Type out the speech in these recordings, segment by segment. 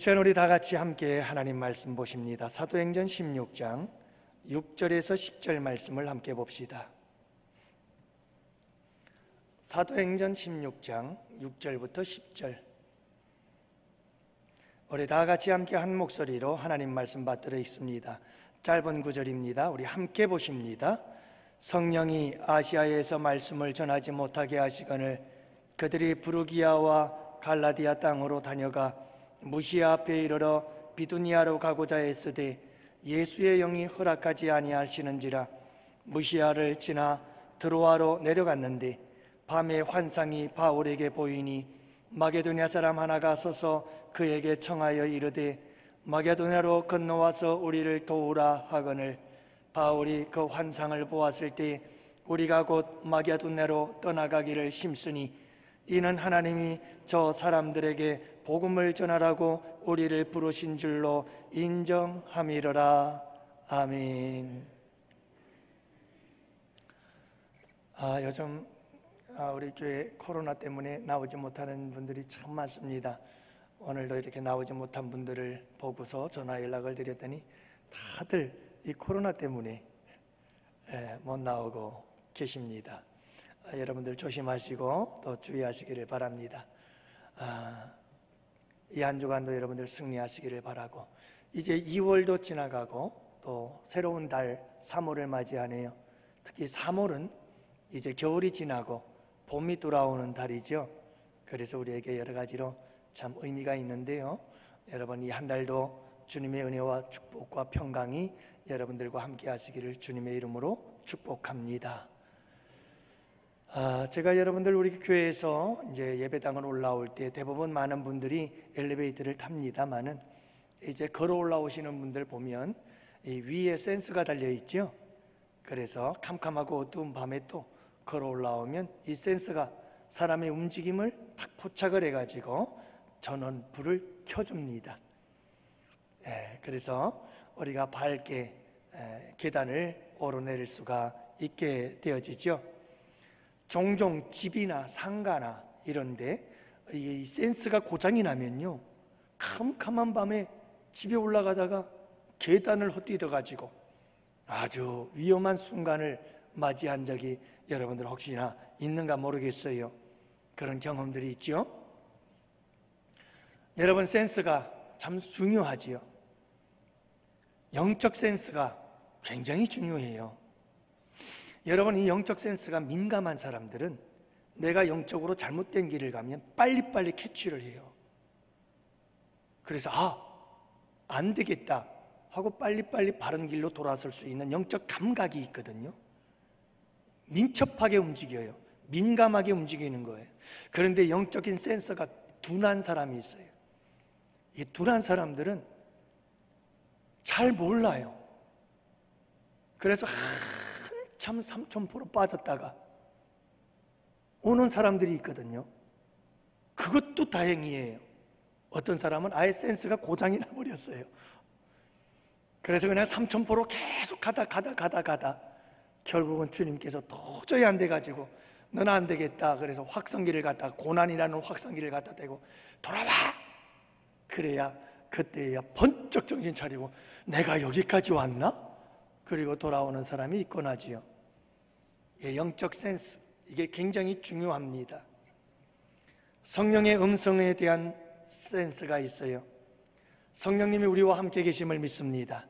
시간 우리 다 같이 함께 하나님 말씀 보십니다. 사도행전 16장 6절에서 10절 말씀을 함께 봅시다. 사도행전 16장 6절부터 10절, 우리 다 같이 함께 한 목소리로 하나님 말씀 받들어 있습니다. 짧은 구절입니다. 우리 함께 보십니다. 성령이 아시아에서 말씀을 전하지 못하게 하시거늘 그들이 부르기아와 갈라디아 땅으로 다녀가 무시아 앞에 이르러 비두니아로 가고자 했으되 예수의 영이 허락하지 아니하시는지라 무시아를 지나 드로아로 내려갔는데 밤에 환상이 바울에게 보이니 마게도냐 사람 하나가 서서 그에게 청하여 이르되 마게도냐로 건너와서 우리를 도우라 하거늘 바울이 그 환상을 보았을 때 우리가 곧 마게도냐로 떠나가기를 심쓰니 이는 하나님이 저 사람들에게 복음을 전하라고 우리를 부르신 줄로 인정함이로라. 아멘. 요즘 우리 교회 코로나 때문에 나오지 못하는 분들이 참 많습니다. 오늘도 이렇게 나오지 못한 분들을 보고서 전화 연락을 드렸더니 다들 이 코로나 때문에 못 나오고 계십니다. 여러분들 조심하시고 또 주의하시기를 바랍니다. 이 한 주간도 여러분들 승리하시기를 바라고, 이제 2월도 지나가고 또 새로운 달 3월을 맞이하네요. 특히 3월은 이제 겨울이 지나고 봄이 돌아오는 달이죠. 그래서 우리에게 여러 가지로 참 의미가 있는데요, 여러분 이 한 달도 주님의 은혜와 축복과 평강이 여러분들과 함께 하시기를 주님의 이름으로 축복합니다. 제가 여러분들 우리 교회에서 이제 예배당을 올라올 때 대부분 많은 분들이 엘리베이터를 탑니다만은 이제 걸어 올라오시는 분들 보면 이 위에 센서가 달려 있죠. 그래서 캄캄하고 어두운 밤에 또 걸어 올라오면 이 센서가 사람의 움직임을 딱 포착을 해가지고 전원 불을 켜줍니다. 그래서 우리가 밝게 계단을 오르내릴 수가 있게 되어지죠. 종종 집이나 상가나 이런데 이 센스가 고장이 나면요, 캄캄한 밤에 집에 올라가다가 계단을 헛디뎌 가지고 아주 위험한 순간을 맞이한 적이 여러분들 혹시나 있는가 모르겠어요. 그런 경험들이 있죠. 여러분, 센스가 참 중요하지요. 영적 센스가 굉장히 중요해요. 여러분, 이 영적 센스가 민감한 사람들은 내가 영적으로 잘못된 길을 가면 빨리빨리 캐치를 해요. 그래서 안 되겠다 하고 빨리빨리 바른 길로 돌아설 수 있는 영적 감각이 있거든요. 민첩하게 움직여요. 민감하게 움직이는 거예요. 그런데 영적인 센서가 둔한 사람이 있어요. 이 둔한 사람들은 잘 몰라요. 그래서 참 삼천포로 빠졌다가 오는 사람들이 있거든요. 그것도 다행이에요. 어떤 사람은 아예 센스가 고장이 나버렸어요. 그래서 그냥 삼천포로 계속 가다 결국은 주님께서 도저히 안 돼가지고 너는 안 되겠다 그래서 확성기를 갖다, 고난이라는 확성기를 갖다 대고 돌아와! 그래야 그때야 번쩍 정신 차리고 내가 여기까지 왔나? 그리고 돌아오는 사람이 있곤 하지요. 영적 센스, 이게 굉장히 중요합니다. 성령의 음성에 대한 센스가 있어요. 성령님이 우리와 함께 계심을 믿습니다.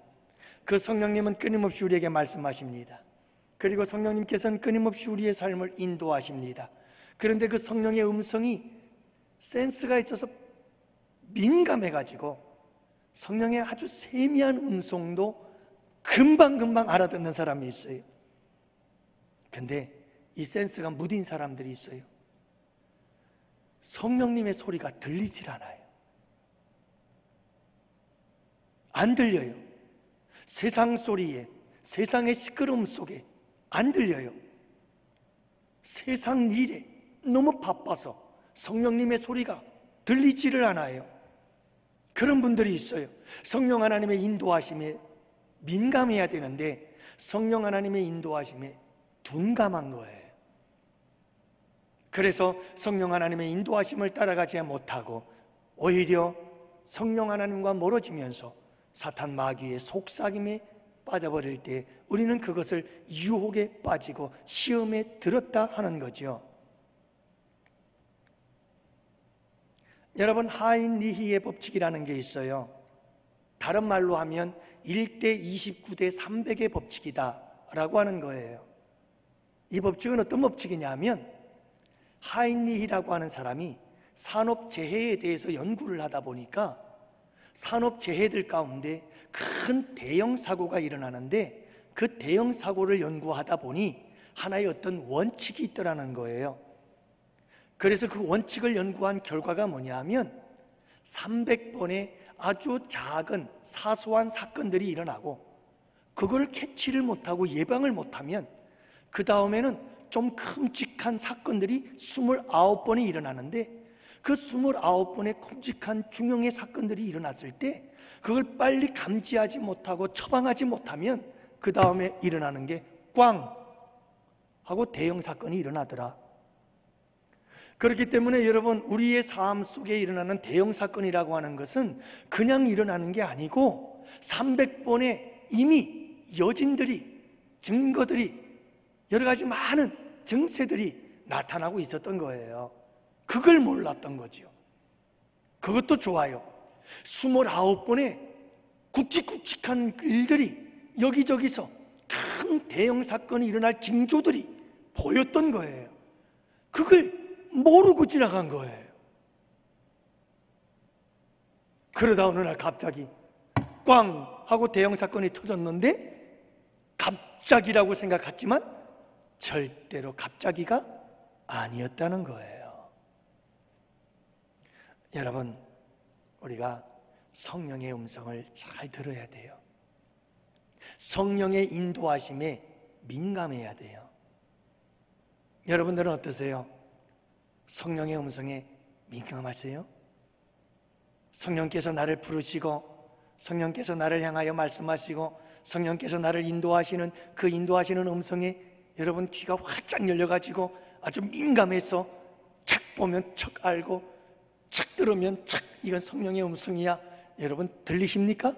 그 성령님은 끊임없이 우리에게 말씀하십니다. 그리고 성령님께서는 끊임없이 우리의 삶을 인도하십니다. 그런데 그 성령의 음성이 센스가 있어서 민감해가지고 성령의 아주 세미한 음성도 금방 알아듣는 사람이 있어요. 근데 이 센스가 무딘 사람들이 있어요. 성령님의 소리가 들리질 않아요. 안 들려요. 세상 소리에, 세상의 시끄러움 속에 안 들려요. 세상 일에 너무 바빠서 성령님의 소리가 들리지를 않아요. 그런 분들이 있어요. 성령 하나님의 인도하심에 민감해야 되는데 성령 하나님의 인도하심에 둔감한 거예요. 그래서 성령 하나님의 인도하심을 따라가지 못하고 오히려 성령 하나님과 멀어지면서 사탄 마귀의 속삭임에 빠져버릴 때 우리는 그것을 유혹에 빠지고 시험에 들었다 하는 거죠. 여러분, 하인리히의 법칙이라는 게 있어요. 다른 말로 하면 1대 29대 300의 법칙이다 라고 하는 거예요. 이 법칙은 어떤 법칙이냐면, 하인리히라고 하는 사람이 산업재해에 대해서 연구를 하다 보니까 산업재해들 가운데 큰 대형 사고가 일어나는데, 그 대형 사고를 연구하다 보니 하나의 어떤 원칙이 있더라는 거예요. 그래서 그 원칙을 연구한 결과가 뭐냐면 300번의 아주 작은 사소한 사건들이 일어나고, 그걸 캐치를 못하고 예방을 못하면 그 다음에는 좀 큼직한 사건들이 29번이 일어나는데, 그 29번의 큼직한 중형의 사건들이 일어났을 때 그걸 빨리 감지하지 못하고 처방하지 못하면 그 다음에 일어나는 게 꽝 하고 대형 사건이 일어나더라. 그렇기 때문에 여러분, 우리의 삶 속에 일어나는 대형 사건이라고 하는 것은 그냥 일어나는 게 아니고 300번의 이미 여진들이, 증거들이, 여러 가지 많은 증세들이 나타나고 있었던 거예요. 그걸 몰랐던 거죠. 그것도 좋아요. 29번의 굵직굵직한 일들이 여기저기서 큰 대형 사건이 일어날 징조들이 보였던 거예요. 그걸 모르고 지나간 거예요. 그러다 어느 날 갑자기 꽝 하고 대형 사건이 터졌는데, 갑자기라고 생각했지만 절대로 갑자기가 아니었다는 거예요. 여러분, 우리가 성령의 음성을 잘 들어야 돼요. 성령의 인도하심에 민감해야 돼요. 여러분들은 어떠세요? 성령의 음성에 민감하세요? 성령께서 나를 부르시고, 성령께서 나를 향하여 말씀하시고, 성령께서 나를 인도하시는 그 인도하시는 음성에 여러분 귀가 활짝 열려가지고 아주 민감해서 착 보면 척 알고, 착 들으면 착 이건 성령의 음성이야. 여러분 들리십니까?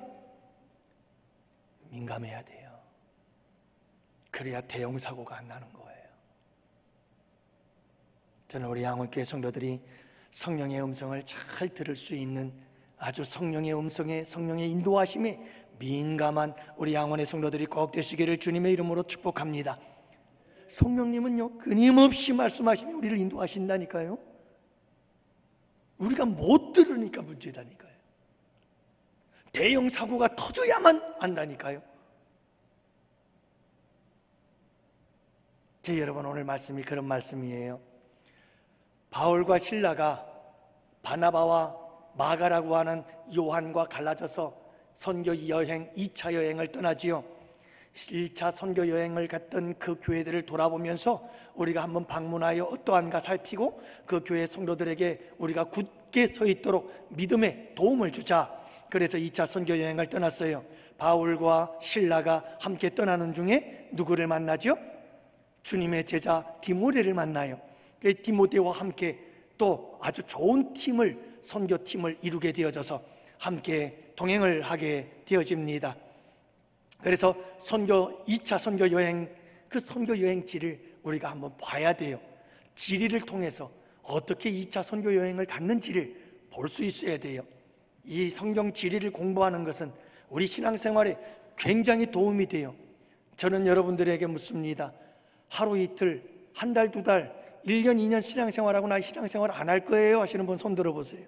민감해야 돼요. 그래야 대형 사고가 안 나는 거예요. 저는 우리 양원교회 성도들이 성령의 음성을 잘 들을 수 있는, 아주 성령의 음성에, 성령의 인도하심에 민감한 우리 양원의 성도들이 꼭 되시기를 주님의 이름으로 축복합니다. 성령님은요, 끊임없이 말씀하시며 우리를 인도하신다니까요. 우리가 못 들으니까 문제다니까요. 대형 사고가 터져야만 안다니까요. 여러분, 오늘 말씀이 그런 말씀이에요. 바울과 실라가 바나바와 마가라고 하는 요한과 갈라져서 선교 여행, 2차 여행을 떠나지요. 1차 선교 여행을 갔던 그 교회들을 돌아보면서 우리가 한번 방문하여 어떠한가 살피고 그 교회 성도들에게 우리가 굳게 서 있도록 믿음의 도움을 주자. 그래서 2차 선교 여행을 떠났어요. 바울과 실라가 함께 떠나는 중에 누구를 만나죠? 주님의 제자 디모데를 만나요. 그 디모데와 함께 또 아주 좋은 팀을, 선교팀을 이루게 되어져서 함께 동행을 하게 되어집니다. 그래서 2차 선교 여행, 그 선교 여행지를 우리가 한번 봐야 돼요. 지리를 통해서 어떻게 2차 선교 여행을 갔는지를 볼 수 있어야 돼요. 이 성경 지리를 공부하는 것은 우리 신앙생활에 굉장히 도움이 돼요. 저는 여러분들에게 묻습니다. 하루 이틀, 한 달, 두 달, 1년, 2년 신앙생활하고 나 신앙생활 안 할 거예요 하시는 분 손 들어보세요.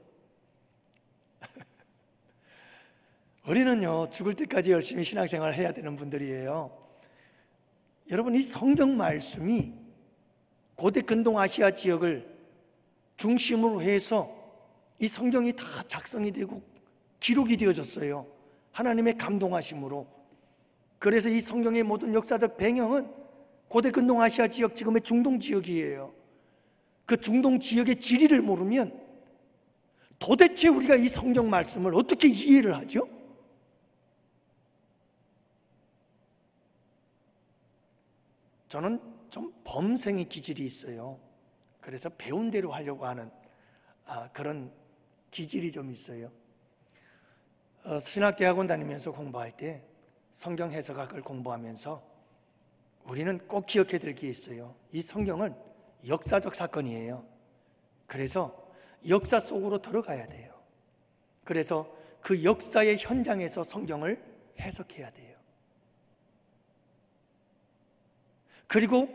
우리는요, 죽을 때까지 열심히 신앙생활을 해야 되는 분들이에요. 여러분, 이 성경 말씀이 고대 근동아시아 지역을 중심으로 해서 이 성경이 다 작성이 되고 기록이 되어졌어요. 하나님의 감동하심으로. 그래서 이 성경의 모든 역사적 배경은 고대 근동아시아 지역, 지금의 중동 지역이에요. 그 중동 지역의 지리를 모르면 도대체 우리가 이 성경 말씀을 어떻게 이해를 하죠? 저는 좀 범생의 기질이 있어요. 그래서 배운 대로 하려고 하는 그런 기질이 좀 있어요. 신학대학원 다니면서 공부할 때 성경 해석학을 공부하면서 우리는 꼭 기억해야 될 게 있어요. 이 성경은 역사적 사건이에요. 그래서 역사 속으로 들어가야 돼요. 그래서 그 역사의 현장에서 성경을 해석해야 돼요. 그리고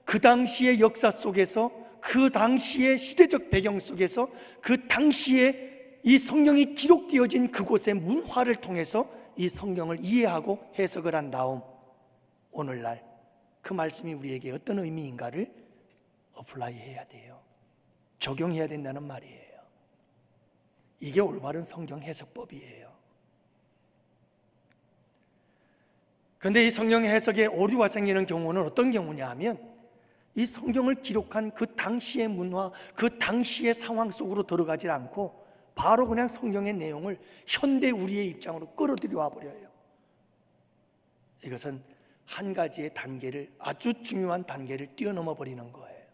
그 당시의 역사 속에서, 그 당시의 시대적 배경 속에서, 그 당시에 이 성경이 기록되어진 그곳의 문화를 통해서 이 성경을 이해하고 해석을 한 다음 오늘날 그 말씀이 우리에게 어떤 의미인가를 어플라이 해야 돼요. 적용해야 된다는 말이에요. 이게 올바른 성경 해석법이에요. 그런데 이 성경 해석에 오류가 생기는 경우는 어떤 경우냐 하면, 이 성경을 기록한 그 당시의 문화, 그 당시의 상황 속으로 들어가지 않고 바로 그냥 성경의 내용을 현대 우리의 입장으로 끌어들여 버려요. 이것은 한 가지의 단계를, 아주 중요한 단계를 뛰어넘어 버리는 거예요.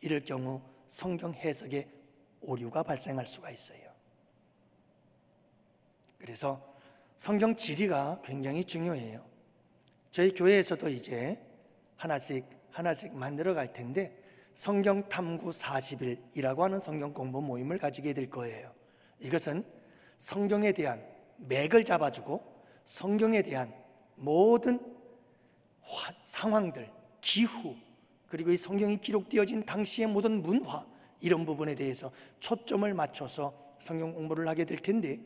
이럴 경우 성경 해석에 오류가 발생할 수가 있어요. 그래서 성경 지리가 굉장히 중요해요. 저희 교회에서도 이제 하나씩 만들어 갈 텐데, 성경 탐구 40일이라고 하는 성경 공부 모임을 가지게 될 거예요. 이것은 성경에 대한 맥을 잡아주고 성경에 대한 모든 상황들, 기후, 그리고 이 성경이 기록되어진 당시의 모든 문화, 이런 부분에 대해서 초점을 맞춰서 성경 공부를 하게 될 텐데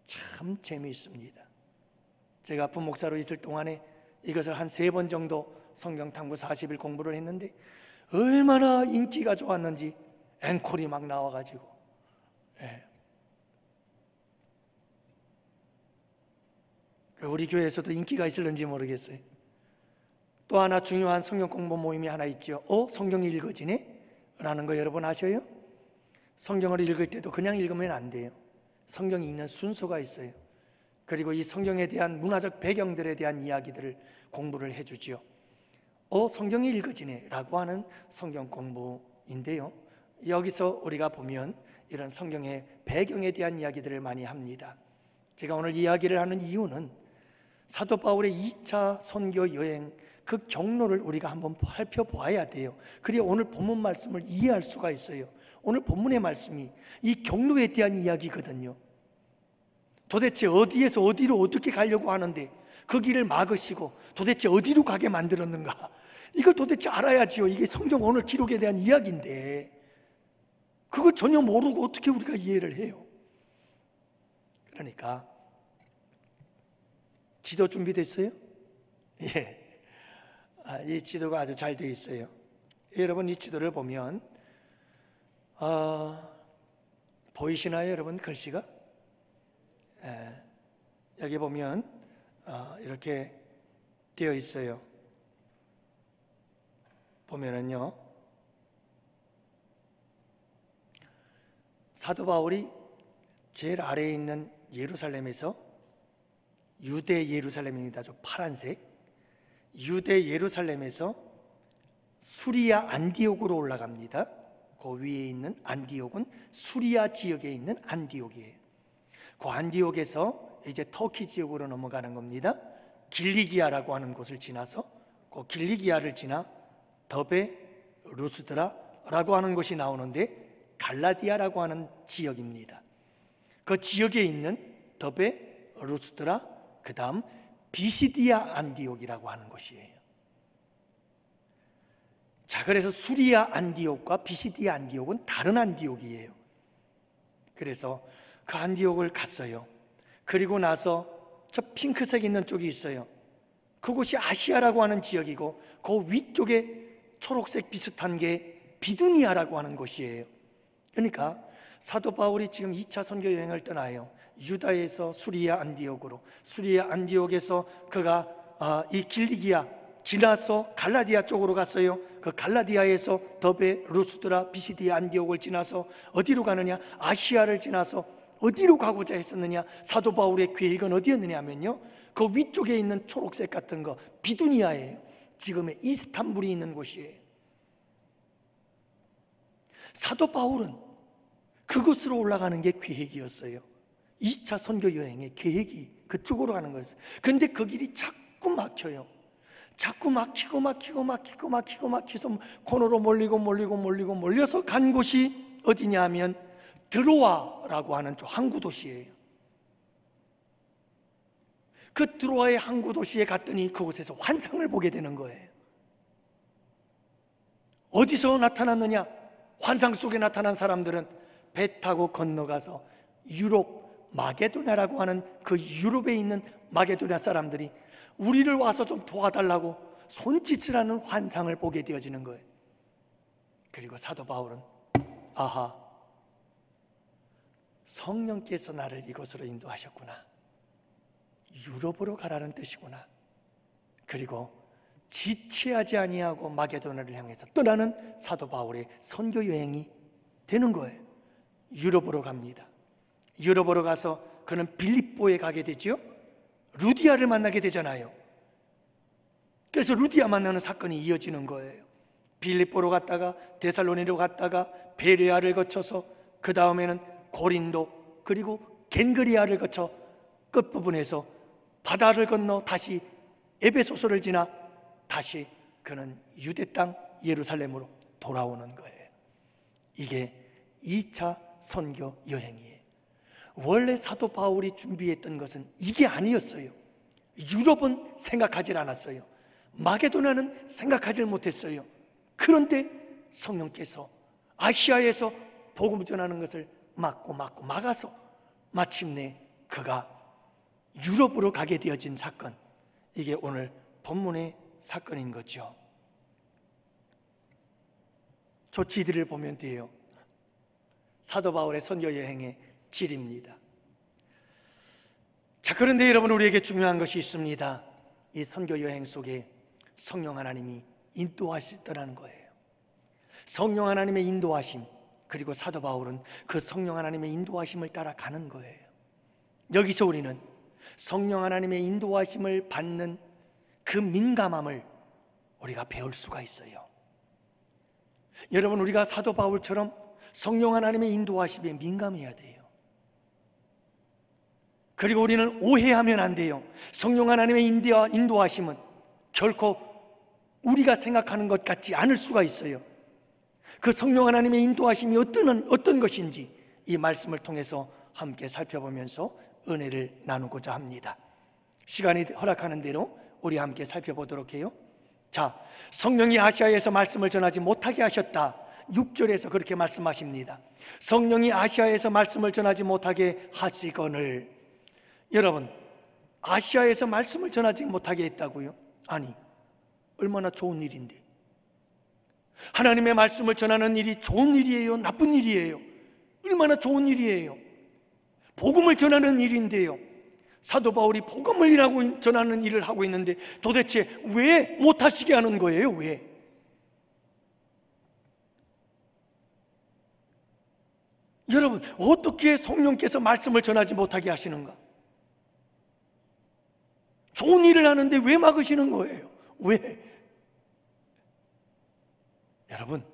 참 재미있습니다. 제가 부목사로 있을 동안에 이것을 한 3번 정도 성경 탐구 40일 공부를 했는데 얼마나 인기가 좋았는지 앵콜이 막 나와가지고, 우리 교회에서도 인기가 있을는지 모르겠어요. 또 하나 중요한 성경 공부 모임이 하나 있죠. 성경이 읽어지네? 라는 거 여러분 아셔요? 성경을 읽을 때도 그냥 읽으면 안 돼요. 성경이 읽는 순서가 있어요. 그리고 이 성경에 대한 문화적 배경들에 대한 이야기들을 공부를 해주지요. 성경이 읽어지네 라고 하는 성경 공부인데요, 여기서 우리가 보면 이런 성경의 배경에 대한 이야기들을 많이 합니다. 제가 오늘 이야기를 하는 이유는 사도 바울의 2차 선교 여행, 그 경로를 우리가 한번 살펴보아야 돼요. 그래야 오늘 본문 말씀을 이해할 수가 있어요. 오늘 본문의 말씀이 이 경로에 대한 이야기거든요. 도대체 어디에서 어디로 어떻게 가려고 하는데 그 길을 막으시고 도대체 어디로 가게 만들었는가, 이걸 도대체 알아야지요. 이게 성경 오늘 기록에 대한 이야기인데 그걸 전혀 모르고 어떻게 우리가 이해를 해요? 그러니까 지도 준비됐어요? 예. 이 지도가 아주 잘 되어 있어요. 여러분, 이 지도를 보면 보이시나요, 여러분? 글씨가? 여기 보면 이렇게 되어 있어요. 보면은요, 사도 바울이 제일 아래에 있는 예루살렘에서, 유대 예루살렘입니다. 저 파란색 유대 예루살렘에서 수리아 안디옥으로 올라갑니다. 그 위에 있는 안디옥은 수리아 지역에 있는 안디옥이에요. 그 안디옥에서 이제 터키 지역으로 넘어가는 겁니다. 길리기아라고 하는 곳을 지나서 그 길리기아를 지나 더베 루스드라라고 하는 곳이 나오는데 갈라디아라고 하는 지역입니다. 그 지역에 있는 더베 루스드라, 그 다음 비시디아 안디옥이라고 하는 곳이에요. 자, 그래서 수리아 안디옥과 비시디아 안디옥은 다른 안디옥이에요. 그래서 그 안디옥을 갔어요. 그리고 나서 저 핑크색 있는 쪽이 있어요. 그곳이 아시아라고 하는 지역이고 그 위쪽에 초록색 비슷한 게 비두니아라고 하는 곳이에요. 그러니까 사도 바울이 지금 2차 선교 여행을 떠나요. 유다에서 수리아 안디옥으로, 수리아 안디옥에서 그가 이 길리기아 지나서 갈라디아 쪽으로 갔어요. 그 갈라디아에서 더베 루스드라 비시디아 안디옥을 지나서 어디로 가느냐? 아시아를 지나서 어디로 가고자 했었느냐? 사도 바울의 계획은 어디였느냐 하면요, 그 위쪽에 있는 초록색 같은 거 비두니아예요. 지금의 이스탄불이 있는 곳이에요. 사도 바울은 그곳으로 올라가는 게 계획이었어요. 2차 선교 여행의 계획이 그쪽으로 가는 거였어요. 근데 그 길이 자꾸 막혀요. 자꾸 막혀서 코너로 몰려서 간 곳이 어디냐 하면 드로아라고 하는 항구 도시예요. 그 드로아의 항구 도시에 갔더니 그곳에서 환상을 보게 되는 거예요. 어디서 나타났느냐? 환상 속에 나타난 사람들은 배 타고 건너가서 유럽 마게도냐라고 하는 그 유럽에 있는 마게도냐 사람들이 우리를 와서 좀 도와달라고 손짓을 하는 환상을 보게 되어지는 거예요. 그리고 사도 바울은 아하, 성령께서 나를 이곳으로 인도하셨구나. 유럽으로 가라는 뜻이구나. 그리고 지체하지 아니하고 마게도냐를 향해서 떠나는 사도 바울의 선교 여행이 되는 거예요. 유럽으로 갑니다. 유럽으로 가서 그는 빌립보에 가게 되죠. 루디아를 만나게 되잖아요. 그래서 루디아 만나는 사건이 이어지는 거예요. 빌립보로 갔다가 데살로니로 갔다가 베레아를 거쳐서 그 다음에는 고린도 그리고 겐그리아를 거쳐 끝부분에서 바다를 건너 다시 에베소서를 지나 다시 그는 유대 땅 예루살렘으로 돌아오는 거예요. 이게 2차 선교 여행이에요. 원래 사도 바울이 준비했던 것은 이게 아니었어요. 유럽은 생각하지 않았어요. 마게도냐는 생각하지 못했어요. 그런데 성령께서 아시아에서 복음을 전하는 것을 막아서 마침내 그가 유럽으로 가게 되어진 사건, 이게 오늘 본문의 사건인 거죠. 조치들을 보면 돼요. 사도 바울의 선교 여행의 질입니다. 자, 그런데 여러분, 우리에게 중요한 것이 있습니다. 이 선교 여행 속에 성령 하나님이 인도하시더라는 거예요. 성령 하나님의 인도하심, 그리고 사도 바울은 그 성령 하나님의 인도하심을 따라 가는 거예요. 여기서 우리는 성령 하나님의 인도하심을 받는 그 민감함을 우리가 배울 수가 있어요. 여러분, 우리가 사도 바울처럼 성령 하나님의 인도하심에 민감해야 돼요. 그리고 우리는 오해하면 안 돼요. 성령 하나님의 인도하심은 결코 우리가 생각하는 것 같지 않을 수가 있어요. 그 성령 하나님의 인도하심이 어떤 것인지 이 말씀을 통해서 함께 살펴보면서 은혜를 나누고자 합니다. 시간이 허락하는 대로 우리 함께 살펴보도록 해요. 자, 성령이 아시아에서 말씀을 전하지 못하게 하셨다. 6절에서 그렇게 말씀하십니다. 성령이 아시아에서 말씀을 전하지 못하게 하시거늘. 여러분, 아시아에서 말씀을 전하지 못하게 했다고요? 아니, 얼마나 좋은 일인데. 하나님의 말씀을 전하는 일이 좋은 일이에요? 나쁜 일이에요? 얼마나 좋은 일이에요? 복음을 전하는 일인데요, 사도 바울이 복음을 전하는 일을 하고 있는데 도대체 왜 못하시게 하는 거예요? 왜? 여러분, 어떻게 성령께서 말씀을 전하지 못하게 하시는가? 좋은 일을 하는데 왜 막으시는 거예요? 왜? 여러분,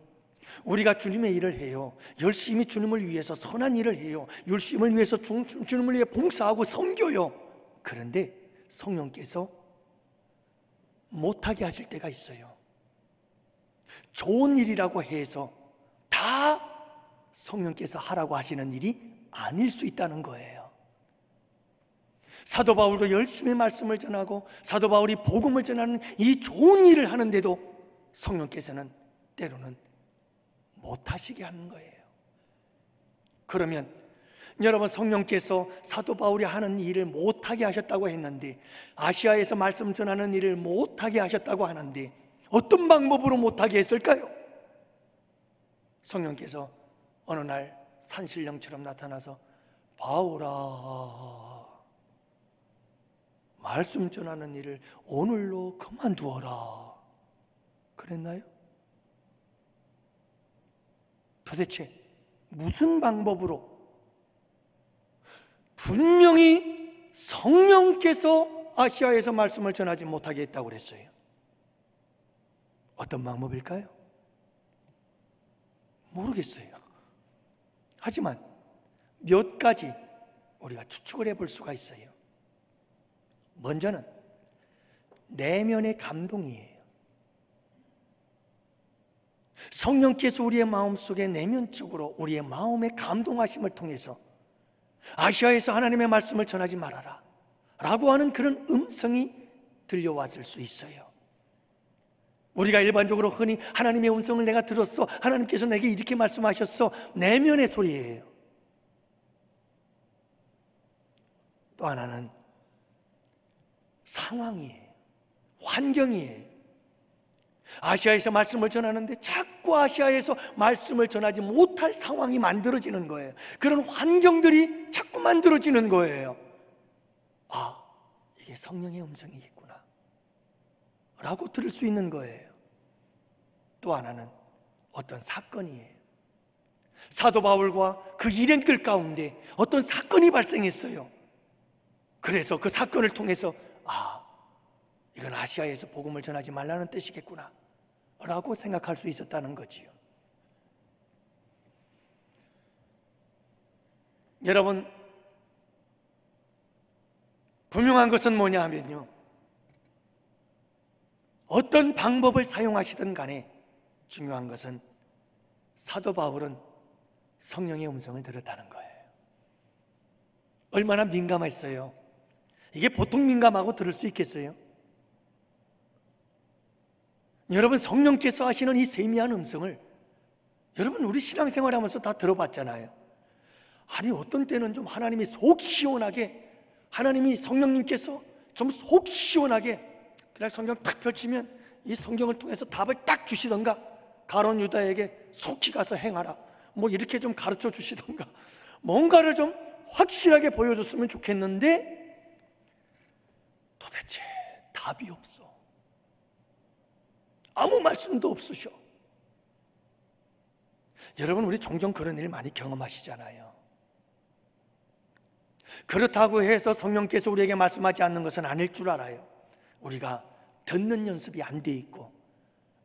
우리가 주님의 일을 해요. 열심히 주님을 위해서 선한 일을 해요. 열심을 위해서 주님을 위해 봉사하고 섬겨요. 그런데 성령께서 못하게 하실 때가 있어요. 좋은 일이라고 해서 다 성령께서 하라고 하시는 일이 아닐 수 있다는 거예요. 사도 바울도 열심히 말씀을 전하고 사도 바울이 복음을 전하는 이 좋은 일을 하는데도 성령께서는 때로는 못하시게 하는 거예요. 그러면 여러분, 성령께서 사도 바울이 하는 일을 못하게 하셨다고 했는데, 아시아에서 말씀 전하는 일을 못하게 하셨다고 하는데 어떤 방법으로 못하게 했을까요? 성령께서 어느 날 산신령처럼 나타나서 바울아, 말씀 전하는 일을 오늘로 그만두어라 그랬나요? 도대체 무슨 방법으로? 분명히 성령께서 아시아에서 말씀을 전하지 못하게 했다고 그랬어요. 어떤 방법일까요? 모르겠어요. 하지만 몇 가지 우리가 추측을 해볼 수가 있어요. 먼저는 내면의 감동이에요. 성령께서 우리의 마음속에 내면적으로 우리의 마음의 감동하심을 통해서 아시아에서 하나님의 말씀을 전하지 말아라 라고 하는 그런 음성이 들려왔을 수 있어요. 우리가 일반적으로 흔히 하나님의 음성을 내가 들었어, 하나님께서 내게 이렇게 말씀하셨어, 내면의 소리예요. 또 하나는 상황이에요. 환경이에요. 아시아에서 말씀을 전하는데 자꾸 아시아에서 말씀을 전하지 못할 상황이 만들어지는 거예요. 그런 환경들이 자꾸 만들어지는 거예요. 아, 이게 성령의 음성이겠구나 라고 들을 수 있는 거예요. 또 하나는 어떤 사건이에요. 사도 바울과 그 일행들 가운데 어떤 사건이 발생했어요. 그래서 그 사건을 통해서 아, 이건 아시아에서 복음을 전하지 말라는 뜻이겠구나 라고 생각할 수 있었다는 거지요. 여러분, 분명한 것은 뭐냐 하면요, 어떤 방법을 사용하시든 간에 중요한 것은 사도 바울은 성령의 음성을 들었다는 거예요. 얼마나 민감했어요. 이게 보통 민감하고 들을 수 있겠어요? 여러분, 성령께서 하시는 이 세미한 음성을 여러분 우리 신앙생활하면서 다 들어봤잖아요. 아니 어떤 때는 좀 하나님이 속 시원하게, 하나님이 성령님께서 좀 속 시원하게 그냥 성경 딱 펼치면 이 성경을 통해서 답을 딱 주시던가, 가룟 유다에게 속히 가서 행하라 뭐 이렇게 좀 가르쳐 주시던가, 뭔가를 좀 확실하게 보여줬으면 좋겠는데 도대체 답이 없어. 아무 말씀도 없으셔. 여러분, 우리 종종 그런 일 많이 경험하시잖아요. 그렇다고 해서 성령께서 우리에게 말씀하지 않는 것은 아닐 줄 알아요. 우리가 듣는 연습이 안 돼 있고,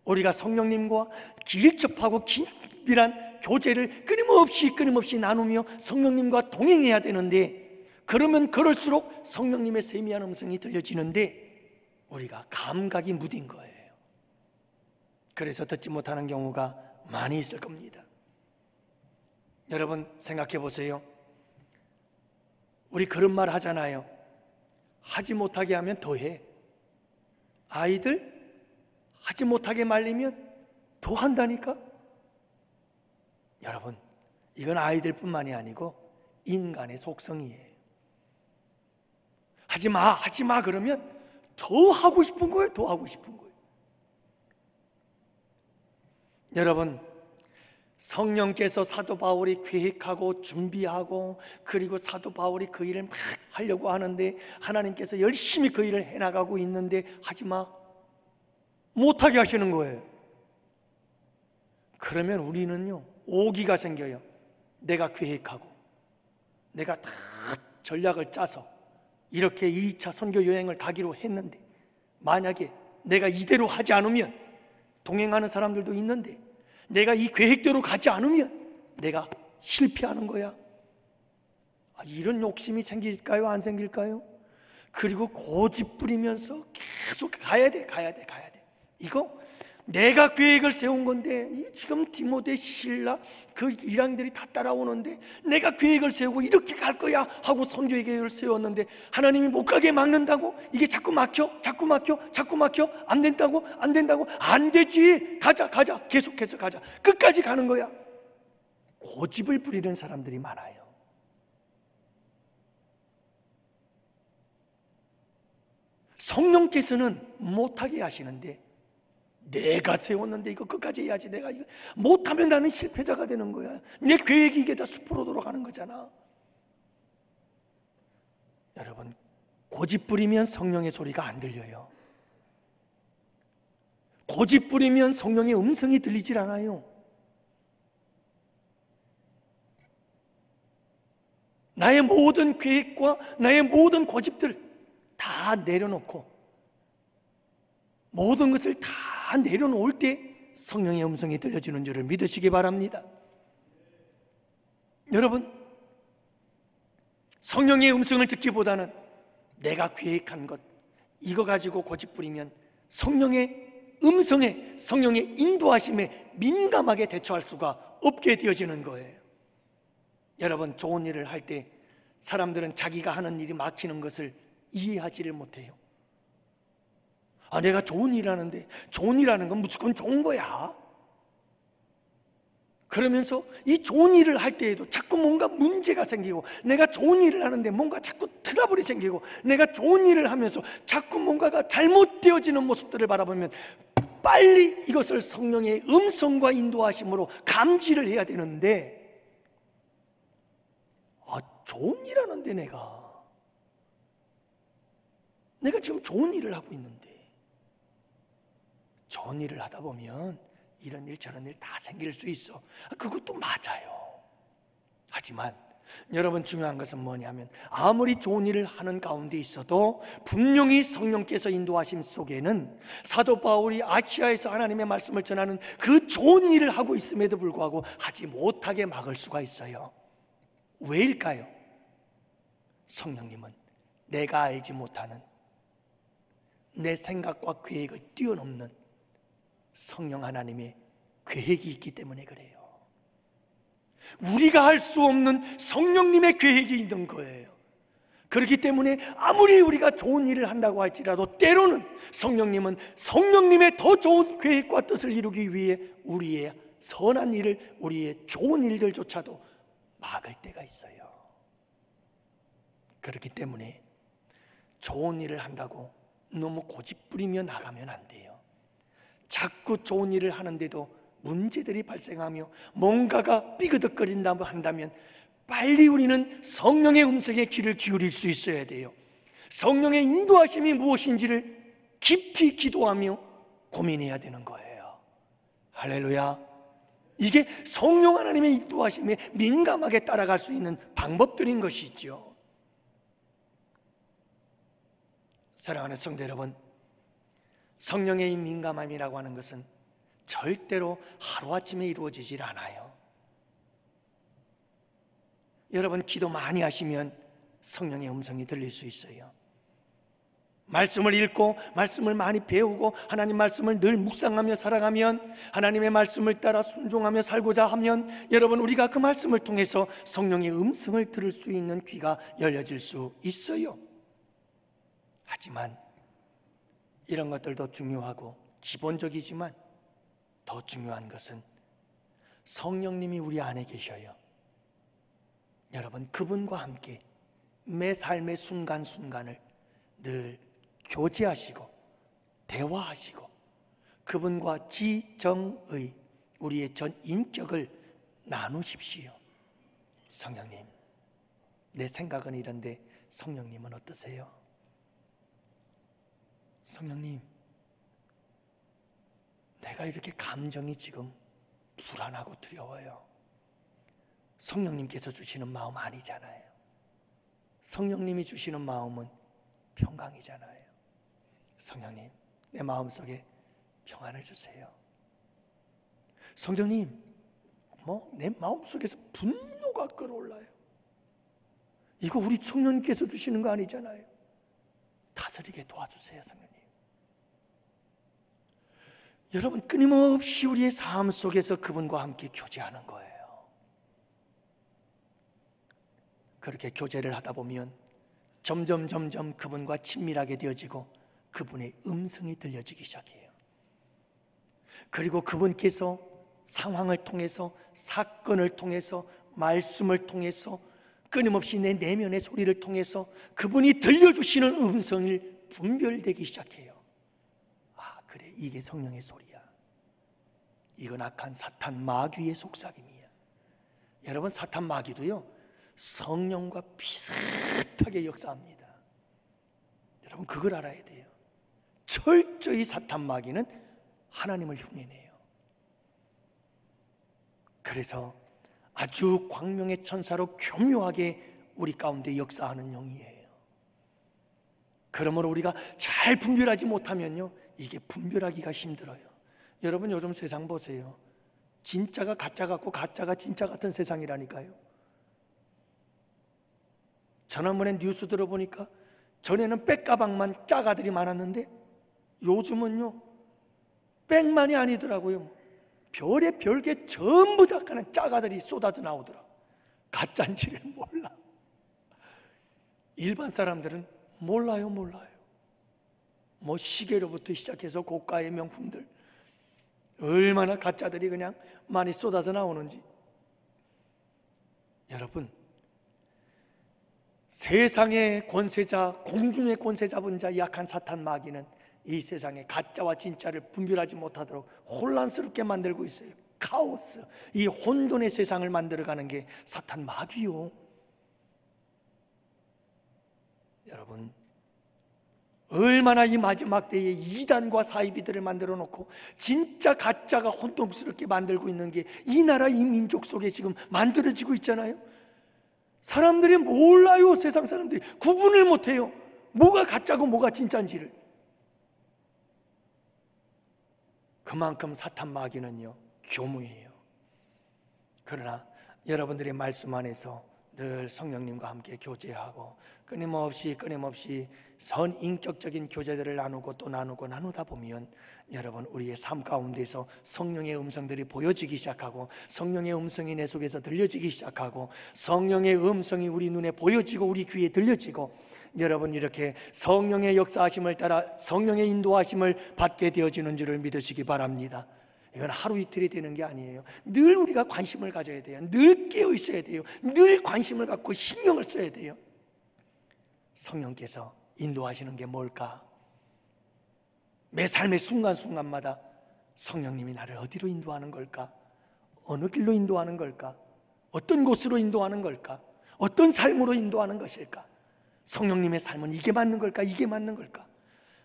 우리가 성령님과 길접하고 긴밀한 교제를 끊임없이 나누며 성령님과 동행해야 되는데, 그러면 그럴수록 성령님의 세미한 음성이 들려지는데 우리가 감각이 무딘 거예요. 그래서 듣지 못하는 경우가 많이 있을 겁니다. 여러분 생각해 보세요. 우리 그런 말 하잖아요. 하지 못하게 하면 더 해. 아이들 하지 못하게 말리면 더 한다니까. 여러분, 이건 아이들뿐만이 아니고 인간의 속성이에요. 하지 마 그러면 더 하고 싶은 거예요. 더 하고 싶은 거예요. 여러분, 성령께서 사도 바울이 계획하고 준비하고, 그리고 사도 바울이 그 일을 막 하려고 하는데 하나님께서 열심히 그 일을 해나가고 있는데 하지마, 못하게 하시는 거예요. 그러면 우리는요, 오기가 생겨요. 내가 계획하고 내가 다 전략을 짜서 이렇게 2차 선교 여행을 가기로 했는데 만약에 내가 이대로 하지 않으면, 동행하는 사람들도 있는데 내가 이 계획대로 가지 않으면 내가 실패하는 거야. 이런 욕심이 생길까요? 안 생길까요? 그리고 고집 부리면서 계속 가야 돼. 이거 내가 계획을 세운 건데, 지금 디모데, 실라 그 일행들이 다 따라오는데 내가 계획을 세우고 이렇게 갈 거야 하고 선교 계획을 세웠는데 하나님이 못 가게 막는다고? 이게 자꾸 막혀 안 된다고? 안 되지. 가자 계속해서 가자. 끝까지 가는 거야. 고집을 부리는 사람들이 많아요. 성령께서는 못하게 하시는데 내가 세웠는데 이거 끝까지 해야지, 내가 이거 못하면 나는 실패자가 되는 거야. 내 계획이 이게 다 숲으로 돌아가는 거잖아. 여러분, 고집 부리면 성령의 소리가 안 들려요. 고집 부리면 성령의 음성이 들리질 않아요. 나의 모든 계획과 나의 모든 고집들 다 내려놓고, 모든 것을 다 내려놓을 때 성령의 음성이 들려주는 줄을 믿으시기 바랍니다. 여러분, 성령의 음성을 듣기보다는 내가 계획한 것 이거 가지고 고집부리면 성령의 음성에, 성령의 인도하심에 민감하게 대처할 수가 없게 되어지는 거예요. 여러분, 좋은 일을 할 때 사람들은 자기가 하는 일이 막히는 것을 이해하지를 못해요. 내가 좋은 일 하는데 좋은 일 하는 건 무조건 좋은 거야. 그러면서 이 좋은 일을 할 때에도 자꾸 뭔가 문제가 생기고, 내가 좋은 일을 하는데 뭔가 자꾸 트러블이 생기고, 내가 좋은 일을 하면서 자꾸 뭔가가 잘못되어지는 모습들을 바라보면 빨리 이것을 성령의 음성과 인도하심으로 감지를 해야 되는데, 좋은 일 하는데 내가 지금 좋은 일을 하고 있는데, 좋은 일을 하다 보면 이런 일 저런 일 다 생길 수 있어. 그것도 맞아요. 하지만 여러분, 중요한 것은 뭐냐면, 아무리 좋은 일을 하는 가운데 있어도 분명히 성령께서 인도하심 속에는 사도 바울이 아시아에서 하나님의 말씀을 전하는 그 좋은 일을 하고 있음에도 불구하고 하지 못하게 막을 수가 있어요. 왜일까요? 성령님은 내가 알지 못하는, 내 생각과 계획을 뛰어넘는 성령 하나님의 계획이 있기 때문에 그래요. 우리가 할 수 없는 성령님의 계획이 있는 거예요. 그렇기 때문에 아무리 우리가 좋은 일을 한다고 할지라도 때로는 성령님은 성령님의 더 좋은 계획과 뜻을 이루기 위해 우리의 선한 일을, 우리의 좋은 일들조차도 막을 때가 있어요. 그렇기 때문에 좋은 일을 한다고 너무 고집부리며 나가면 안 돼요. 자꾸 좋은 일을 하는데도 문제들이 발생하며 뭔가가 삐그덕거린다고 한다면 빨리 우리는 성령의 음성에 귀를 기울일 수 있어야 돼요. 성령의 인도하심이 무엇인지를 깊이 기도하며 고민해야 되는 거예요. 할렐루야. 이게 성령 하나님의 인도하심에 민감하게 따라갈 수 있는 방법들인 것이죠. 사랑하는 성도 여러분, 성령의 민감함이라고 하는 것은 절대로 하루아침에 이루어지질 않아요. 여러분, 기도 많이 하시면 성령의 음성이 들릴 수 있어요. 말씀을 읽고 말씀을 많이 배우고 하나님 말씀을 늘 묵상하며 살아가면, 하나님의 말씀을 따라 순종하며 살고자 하면, 여러분, 우리가 그 말씀을 통해서 성령의 음성을 들을 수 있는 귀가 열려질 수 있어요. 하지만 이런 것들도 중요하고 기본적이지만 더 중요한 것은 성령님이 우리 안에 계셔요. 여러분, 그분과 함께 매 삶의 순간순간을 늘 교제하시고 대화하시고 그분과 지정의, 우리의 전 인격을 나누십시오. 성령님, 내 생각은 이런데 성령님은 어떠세요? 성령님, 내가 이렇게 감정이 지금 불안하고 두려워요. 성령님께서 주시는 마음 아니잖아요. 성령님이 주시는 마음은 평강이잖아요. 성령님, 내 마음속에 평안을 주세요. 성령님, 내 마음속에서 분노가 끓어올라요. 이거 우리 성령님께서 주시는 거 아니잖아요. 다스리게 도와주세요, 성령님. 여러분, 끊임없이 우리의 삶 속에서 그분과 함께 교제하는 거예요. 그렇게 교제를 하다 보면 점점 그분과 친밀하게 되어지고 그분의 음성이 들려지기 시작해요. 그리고 그분께서 상황을 통해서, 사건을 통해서, 말씀을 통해서, 끊임없이 내 내면의 소리를 통해서 그분이 들려주시는 음성을 분별되기 시작해요. 그래, 이게 성령의 소리야. 이건 악한 사탄 마귀의 속삭임이야. 여러분, 사탄 마귀도요 성령과 비슷하게 역사합니다. 여러분, 그걸 알아야 돼요. 철저히 사탄 마귀는 하나님을 흉내내요. 그래서 아주 광명의 천사로 교묘하게 우리 가운데 역사하는 영이에요. 그러므로 우리가 잘 분별하지 못하면요, 이게 분별하기가 힘들어요. 여러분, 요즘 세상 보세요. 진짜가 가짜 같고 가짜가 진짜 같은 세상이라니까요. 지난번에 뉴스 들어보니까 전에는 백가방만 짝아들이 많았는데 요즘은요 백만이 아니더라고요. 별의 별게 전부 다 그냥 짝아들이 쏟아져 나오더라. 가짜인지를 몰라. 일반 사람들은 몰라요. 뭐 시계로부터 시작해서 고가의 명품들 얼마나 가짜들이 그냥 많이 쏟아져 나오는지. 여러분, 세상의 권세자, 공중의 권세 잡은 자 약한 사탄 마귀는 이 세상에 가짜와 진짜를 분별하지 못하도록 혼란스럽게 만들고 있어요. 카오스, 이 혼돈의 세상을 만들어가는 게 사탄 마귀요. 여러분, 얼마나 이 마지막 때에 이단과 사이비들을 만들어 놓고 진짜 가짜가 혼동스럽게 만들고 있는 게 이 나라, 이 민족 속에 지금 만들어지고 있잖아요. 사람들이 몰라요. 세상 사람들이 구분을 못해요. 뭐가 가짜고 뭐가 진짜인지를. 그만큼 사탄 마귀는요 교무해요. 그러나 여러분들의 말씀 안에서 늘 성령님과 함께 교제하고 끊임없이 선인격적인 교제들을 나누고 또 나누다 보면 여러분, 우리의 삶 가운데서 성령의 음성들이 보여지기 시작하고 성령의 음성이 내 속에서 들려지기 시작하고 성령의 음성이 우리 눈에 보여지고 우리 귀에 들려지고, 여러분, 이렇게 성령의 역사하심을 따라 성령의 인도하심을 받게 되어지는 줄을 믿으시기 바랍니다. 이건 하루 이틀이 되는 게 아니에요. 늘 우리가 관심을 가져야 돼요. 늘 깨어 있어야 돼요. 늘 관심을 갖고 신경을 써야 돼요. 성령께서 인도하시는 게 뭘까? 매 삶의 순간순간마다 성령님이 나를 어디로 인도하는 걸까? 어느 길로 인도하는 걸까? 어떤 곳으로 인도하는 걸까? 어떤 삶으로 인도하는 것일까? 성령님의 삶은 이게 맞는 걸까? 이게 맞는 걸까?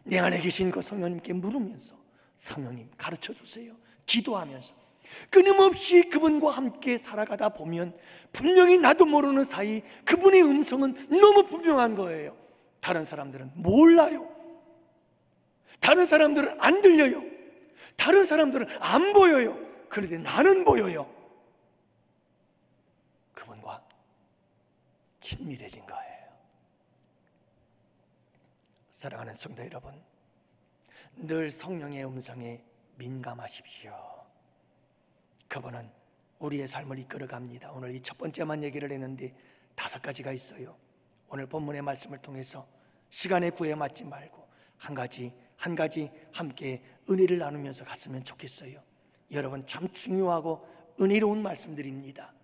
내 안에 계신 그 성령님께 물으면서 성령님 가르쳐 주세요. 기도하면서 끊임없이 그분과 함께 살아가다 보면 분명히 나도 모르는 사이 그분의 음성은 너무 분명한 거예요. 다른 사람들은 몰라요. 다른 사람들은 안 들려요. 다른 사람들은 안 보여요. 그런데 나는 보여요. 그분과 친밀해진 거예요. 사랑하는 성도 여러분, 늘 성령의 음성에 민감하십시오. 그분은 우리의 삶을 이끌어갑니다. 오늘 이 첫 번째만 얘기를 했는데 5가지가 있어요. 오늘 본문의 말씀을 통해서 시간에 구애맞지 말고 한 가지 함께 은혜를 나누면서 갔으면 좋겠어요. 여러분, 참 중요하고 은혜로운 말씀들입니다.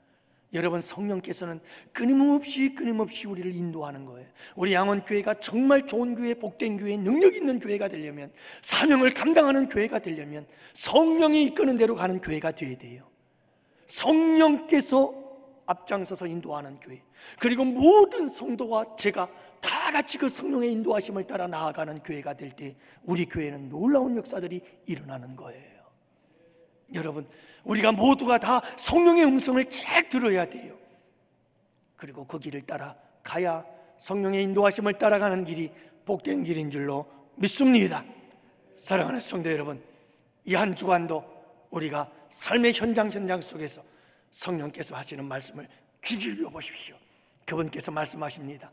여러분, 성령께서는 끊임없이 우리를 인도하는 거예요. 우리 양원교회가 정말 좋은 교회, 복된 교회, 능력 있는 교회가 되려면, 사명을 감당하는 교회가 되려면 성령이 이끄는 대로 가는 교회가 되어야 돼요. 성령께서 앞장서서 인도하는 교회, 그리고 모든 성도와 제가 다 같이 그 성령의 인도하심을 따라 나아가는 교회가 될 때 우리 교회는 놀라운 역사들이 일어나는 거예요. 여러분, 우리가 모두가 다 성령의 음성을 잘 들어야 돼요. 그리고 그 길을 따라 가야 성령의 인도하심을 따라가는 길이 복된 길인 줄로 믿습니다. 사랑하는 성도 여러분, 이 한 주간도 우리가 삶의 현장 속에서 성령께서 하시는 말씀을 귀 기울여 보십시오. 그분께서 말씀하십니다.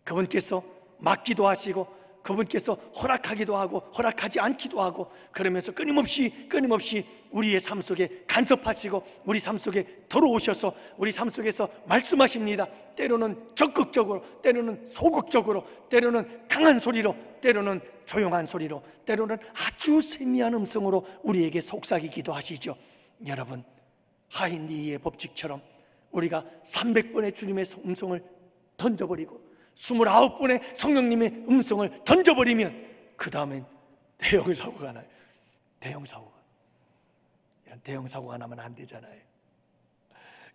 그분께서 맡기도 하시고 그분께서 허락하기도 하고 허락하지 않기도 하고, 그러면서 끊임없이 우리의 삶 속에 간섭하시고 우리 삶 속에 들어오셔서 우리 삶 속에서 말씀하십니다. 때로는 적극적으로, 때로는 소극적으로, 때로는 강한 소리로, 때로는 조용한 소리로, 때로는 아주 세미한 음성으로 우리에게 속삭이기도 하시죠. 여러분, 하인리의 법칙처럼 우리가 300번의 주님의 음성을 던져버리고 29번의 성령님의 음성을 던져버리면 그 다음엔 대형사고가 나요. 대형사고가. 이런 대형사고가 나면 안 되잖아요.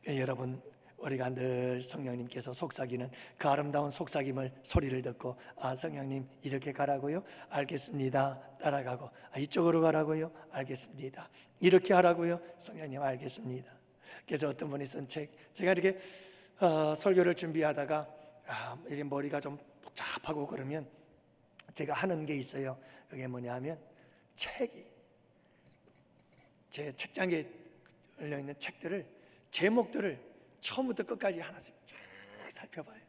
그러니까 여러분, 우리가 늘 성령님께서 속삭이는 그 아름다운 속삭임을 소리를 듣고, 아, 성령님 이렇게 가라고요? 알겠습니다. 따라가고, 아, 이쪽으로 가라고요? 알겠습니다. 이렇게 하라고요? 성령님 알겠습니다. 그래서 어떤 분이 쓴 책, 제가 이렇게 설교를 준비하다가 이게 머리가 좀 복잡하고 그러면 제가 하는 게 있어요. 그게 뭐냐면, 책이 제 책장에 열려있는 책들을, 제목들을 처음부터 끝까지 하나씩 쫙 살펴봐요.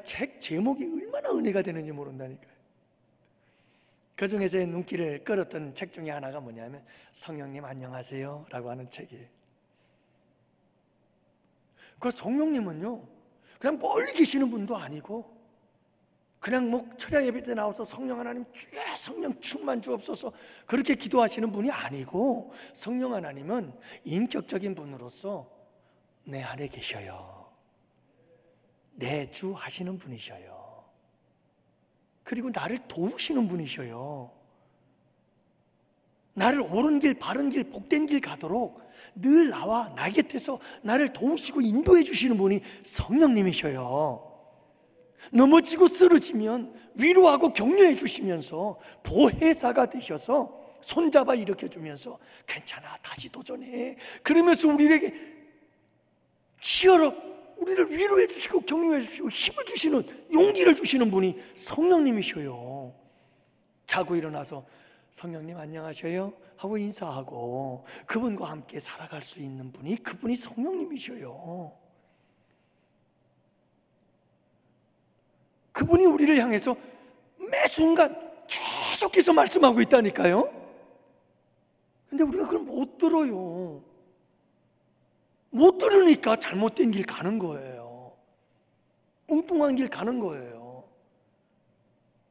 책 제목이 얼마나 은혜가 되는지 모른다니까요. 그 중에 제 눈길을 끌었던 책 중에 하나가 뭐냐면 성령님 안녕하세요 라고 하는 책이에요. 그 성령님은요 그냥 멀리 계시는 분도 아니고 그냥 뭐 철야 예배 때 나와서 성령 하나님 주여 성령 충만 주옵소서 그렇게 기도하시는 분이 아니고 성령 하나님은 인격적인 분으로서 내 안에 계셔요. 내 주 하시는 분이셔요. 그리고 나를 도우시는 분이셔요. 나를 옳은 길, 바른 길, 복된 길 가도록 늘 나와 나 곁에서 나를 도우시고 인도해 주시는 분이 성령님이셔요. 넘어지고 쓰러지면 위로하고 격려해 주시면서 보혜사가 되셔서 손잡아 일으켜 주면서 괜찮아 다시 도전해 그러면서 우리에게 치열업 우리를 위로해 주시고 격려해 주시고 힘을 주시는 용기를 주시는 분이 성령님이셔요. 자고 일어나서 성령님 안녕하셔요 하고 인사하고 그분과 함께 살아갈 수 있는 분이 그분이 성령님이셔요. 그분이 우리를 향해서 매 순간 계속해서 말씀하고 있다니까요. 근데 우리가 그걸 못 들어요. 못 들으니까 잘못된 길 가는 거예요. 엉뚱한 길 가는 거예요.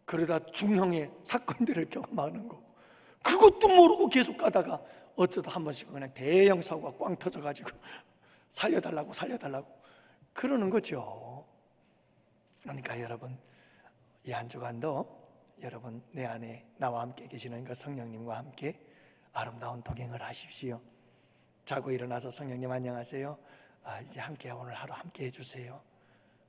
그러다 중형의 사건들을 경험하는 거고 그것도 모르고 계속 가다가 어쩌다 한 번씩 그냥 대형 사고가 꽝 터져가지고 살려달라고 그러는 거죠. 그러니까 여러분 이 한 주간도 여러분 내 안에 나와 함께 계시는 그 성령님과 함께 아름다운 동행을 하십시오. 자고 일어나서 성령님 안녕하세요. 이제 함께 오늘 하루 함께 해주세요.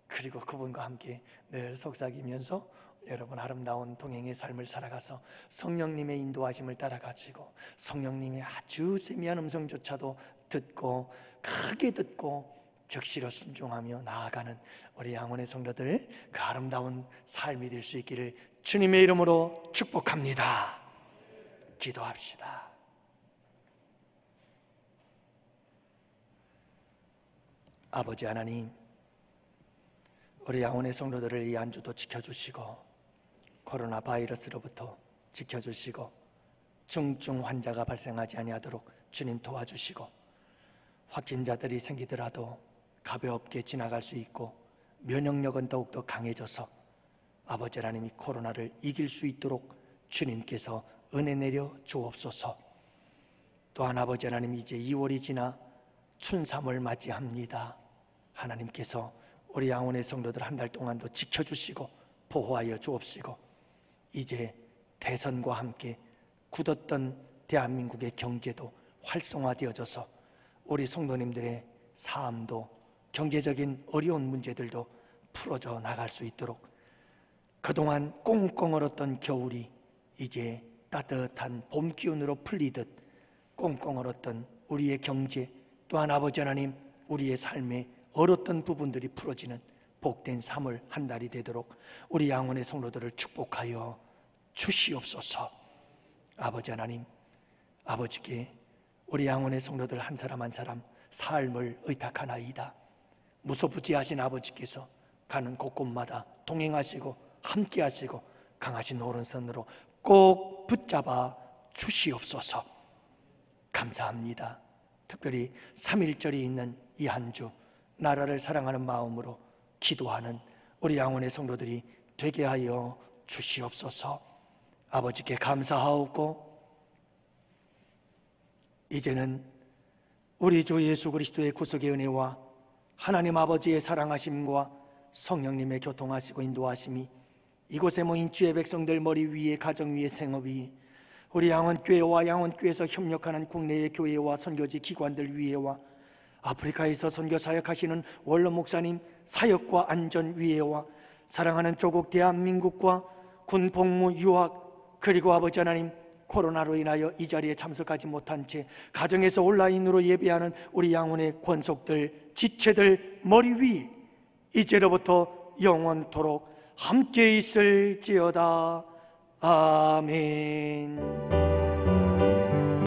그리고 그분과 함께 늘 속삭이면서 여러분 아름다운 동행의 삶을 살아가서 성령님의 인도하심을 따라가지고 성령님의 아주 세미한 음성조차도 듣고 크게 듣고 적시로 순종하며 나아가는 우리 양원의 성도들 그 아름다운 삶이 될 수 있기를 주님의 이름으로 축복합니다. 기도합시다. 아버지 하나님, 우리 양원의 성도들을 이 한 주도 지켜주시고 코로나 바이러스로부터 지켜주시고 중증 환자가 발생하지 아니하도록 주님 도와주시고 확진자들이 생기더라도 가볍게 지나갈 수 있고 면역력은 더욱더 강해져서 아버지 하나님이 코로나를 이길 수 있도록 주님께서 은혜 내려 주옵소서. 또한 아버지 하나님 이제 2월이 지나 춘삼을 맞이합니다. 하나님께서 우리 양원의 성도들 한 달 동안도 지켜주시고 보호하여 주옵시고 이제 대선과 함께 굳었던 대한민국의 경제도 활성화되어져서 우리 성도님들의 삶도 경제적인 어려운 문제들도 풀어져 나갈 수 있도록 그동안 꽁꽁 얼었던 겨울이 이제 따뜻한 봄 기운으로 풀리듯 꽁꽁 얼었던 우리의 경제 또한 아버지 하나님 우리의 삶에 얼었던 부분들이 풀어지는 복된 3월 한 달이 되도록 우리 양원의 성도들을 축복하여 주시옵소서. 아버지 하나님, 아버지께 우리 양원의 성도들 한 사람 한 사람 삶을 의탁하나이다. 무소부지하신 아버지께서 가는 곳곳마다 동행하시고 함께하시고 강하신 오른손으로 꼭 붙잡아 주시옵소서. 감사합니다. 특별히 3.1절이 있는 이 한 주 나라를 사랑하는 마음으로 기도하는 우리 양원의 성도들이 되게 하여 주시옵소서. 아버지께 감사하옵고 이제는 우리 주 예수 그리스도의 구속의 은혜와 하나님 아버지의 사랑하심과 성령님의 교통하시고 인도하심이 이곳에 모인 주의 백성들 머리 위에 가정 위에 생업 위에 우리 양원교회와 양원교회에서 협력하는 국내의 교회와 선교지 기관들 위에와 아프리카에서 선교 사역하시는 원로 목사님 사역과 안전 위에와 사랑하는 조국 대한민국과 군 복무 유학 그리고 아버지 하나님 코로나로 인하여 이 자리에 참석하지 못한 채 가정에서 온라인으로 예배하는 우리 양원의 권속들 지체들 머리 위 이제로부터 영원토록 함께 있을지어다. 아멘.